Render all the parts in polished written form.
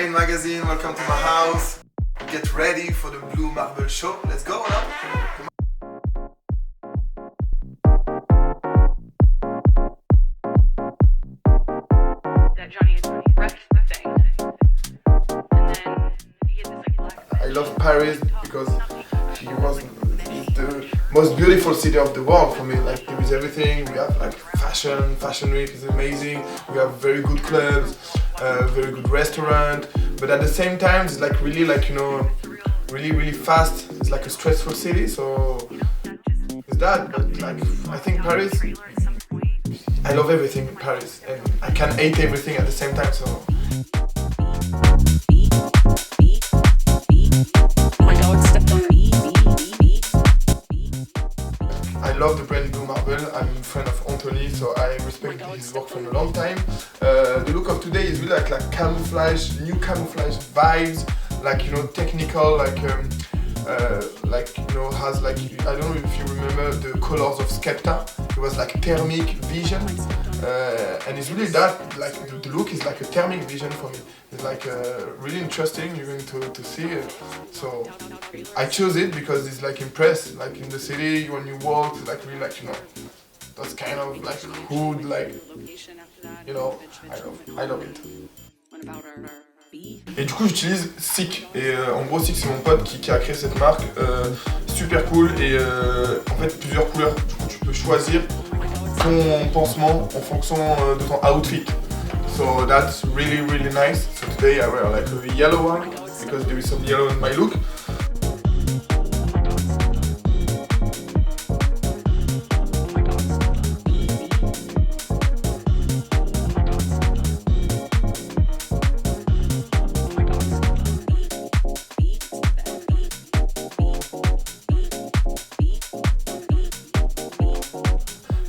Hi magazine, welcome to my house. Get ready for the Bluemarble show. Let's go now. I love Paris because she was the most beautiful city of the world for me. Like there is everything. We have like fashion week is amazing. We have very good clubs, very good restaurant. But at the same time, it's like really like really fast. It's like a stressful city. So it's that. But like I think Paris. I love everything in Paris, and I can hate everything at the same time. So. I love the brand Bluemarble. I'm a friend of Anthony, so I respect his work from a long time. The look of today is really like camouflage, new camouflage vibes, like technical, has like I don't know if you remember the colors of Skepta. It was like thermic vision, and it's really that like the look is like a thermic vision for me. It's like really interesting. You're going to see it. So I chose it because it's like impressed. Like in the city when you walk, it's like really like that's kind of like hood, like I love it. Et du coup j'utilise Sick, et en gros Sick c'est mon pote qui a créé cette marque, super cool, et en fait plusieurs couleurs, du coup tu peux choisir ton pansement en fonction de ton outfit. So that's really nice. So today I wear like a yellow one because there is some yellow in my look.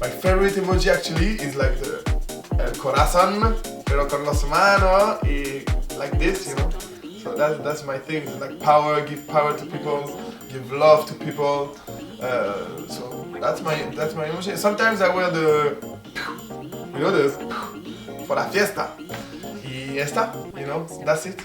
My favorite emoji actually is like the el corazón, pero con las manos, like this, So that's my thing. Like power, give power to people, give love to people. So that's my emoji. Sometimes I wear the for la fiesta. Y esta, that's it.